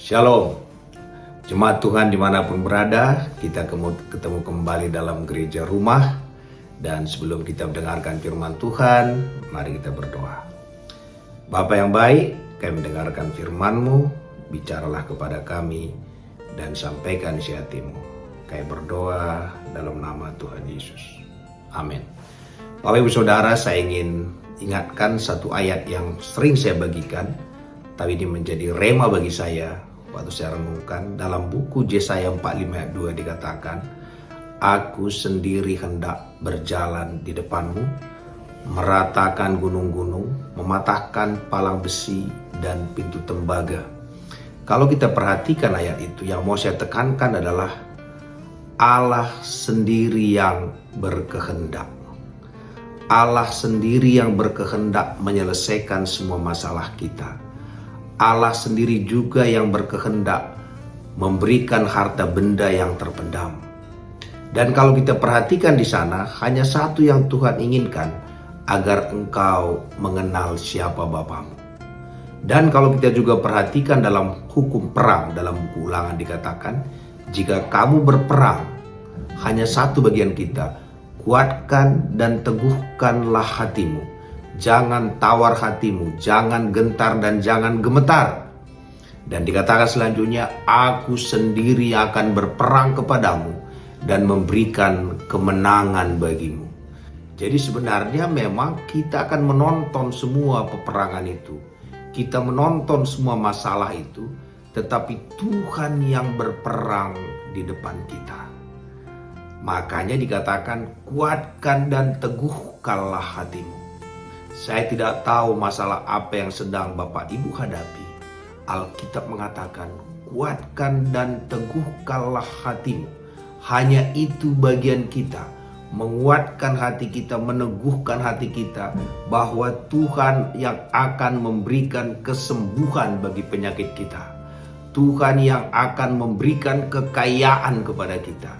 Shalom, jemaat Tuhan dimanapun berada, kita ketemu kembali dalam gereja rumah. Dan sebelum kita mendengarkan firman Tuhan, mari kita berdoa. Bapa yang baik, kami mendengarkan firman-Mu, bicaralah kepada kami dan sampaikan isi hati-Mu. Kami berdoa dalam nama Tuhan Yesus. Amin. Bapak Ibu Saudara, saya ingin ingatkan satu ayat yang sering saya bagikan, tapi ini menjadi rema bagi saya waktu saya renungkan. Dalam buku Yesaya 45 ayat 2 dikatakan, Aku sendiri hendak berjalan di depanmu, meratakan gunung-gunung, mematahkan palang besi dan pintu tembaga. Kalau kita perhatikan ayat itu, yang mau saya tekankan adalah Allah sendiri yang berkehendak. Allah sendiri yang berkehendak menyelesaikan semua masalah kita. Allah sendiri juga yang berkehendak memberikan harta benda yang terpendam. Dan kalau kita perhatikan di sana, hanya satu yang Tuhan inginkan, agar engkau mengenal siapa Bapamu. Dan kalau kita juga perhatikan dalam hukum perang, dalam buku Ulangan dikatakan, jika kamu berperang, hanya satu bagian kita, kuatkan dan teguhkanlah hatimu. Jangan tawar hatimu, jangan gentar dan jangan gemetar. Dan dikatakan selanjutnya, Aku sendiri akan berperang kepadamu dan memberikan kemenangan bagimu. Jadi sebenarnya memang kita akan menonton semua peperangan itu. Kita menonton semua masalah itu, tetapi Tuhan yang berperang di depan kita. Makanya dikatakan, kuatkan dan teguhkanlah hatimu. Saya tidak tahu masalah apa yang sedang Bapak Ibu hadapi. Alkitab mengatakan, kuatkan dan teguhkanlah hatimu. Hanya itu bagian kita, menguatkan hati kita, meneguhkan hati kita, bahwa Tuhan yang akan memberikan kesembuhan bagi penyakit kita. Tuhan yang akan memberikan kekayaan kepada kita.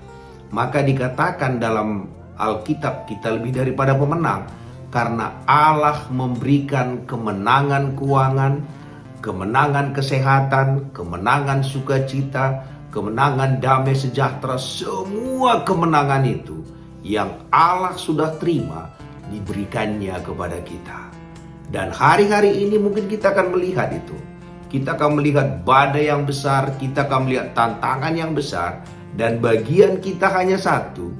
Maka dikatakan dalam Alkitab, kita lebih daripada pemenang, karena Allah memberikan kemenangan keuangan, kemenangan kesehatan, kemenangan sukacita, kemenangan damai sejahtera. Semua kemenangan itu yang Allah sudah terima diberikannya kepada kita. Dan hari-hari ini mungkin kita akan melihat itu. Kita akan melihat badai yang besar, kita akan melihat tantangan yang besar, dan bagian kita hanya satu,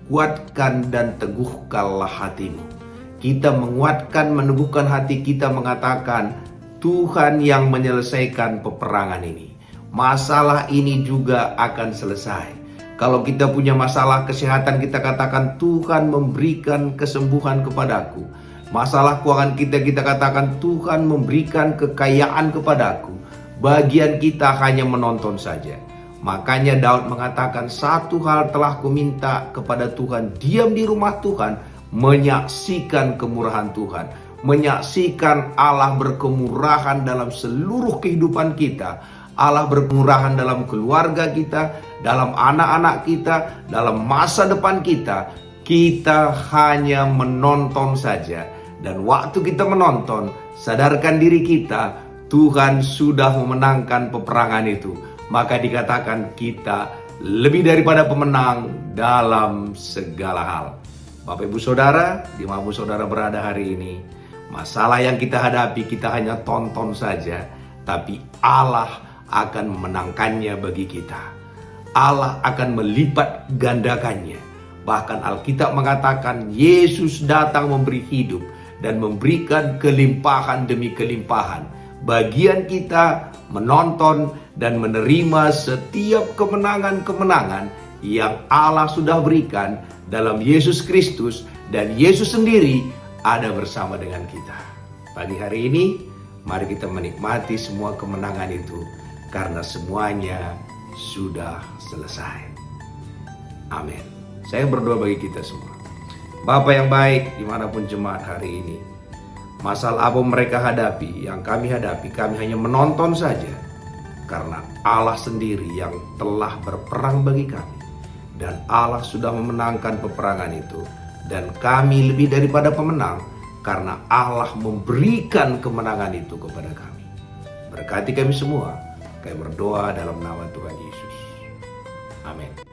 kuatkan dan teguhkanlah hatimu. Kita menguatkan, meneguhkan hati kita, mengatakan Tuhan yang menyelesaikan peperangan ini. Masalah ini juga akan selesai. Kalau kita punya masalah kesehatan, kita katakan Tuhan memberikan kesembuhan kepadaku. Masalah keuangan kita katakan Tuhan memberikan kekayaan kepadaku. Bagian kita hanya menonton saja. Makanya Daud mengatakan, satu hal telah kuminta kepada Tuhan, diam di rumah Tuhan, menyaksikan kemurahan Tuhan, menyaksikan Allah berkemurahan dalam seluruh kehidupan kita. Allah berkemurahan dalam keluarga kita, dalam anak-anak kita, dalam masa depan kita. Kita hanya menonton saja. Dan waktu kita menonton, sadarkan diri kita, Tuhan sudah memenangkan peperangan itu. Maka dikatakan kita lebih daripada pemenang dalam segala hal. Bapak Ibu Saudara, dimanapun saudara berada hari ini, masalah yang kita hadapi kita hanya tonton saja, tapi Allah akan memenangkannya bagi kita. Allah akan melipat gandakannya. Bahkan Alkitab mengatakan Yesus datang memberi hidup dan memberikan kelimpahan demi kelimpahan. Bagian kita menonton dan menerima setiap kemenangan-kemenangan yang Allah sudah berikan dalam Yesus Kristus, dan Yesus sendiri ada bersama dengan kita. Pagi hari ini, mari kita menikmati semua kemenangan itu, karena semuanya sudah selesai. Amin. Saya berdoa bagi kita semua. Bapa yang baik, dimanapun jemaat hari ini, masalah apa mereka hadapi, yang kami hadapi, kami hanya menonton saja. Karena Allah sendiri yang telah berperang bagi kami. Dan Allah sudah memenangkan peperangan itu. Dan kami lebih daripada pemenang, karena Allah memberikan kemenangan itu kepada kami. Berkati kami semua. Kami berdoa dalam nama Tuhan Yesus. Amin.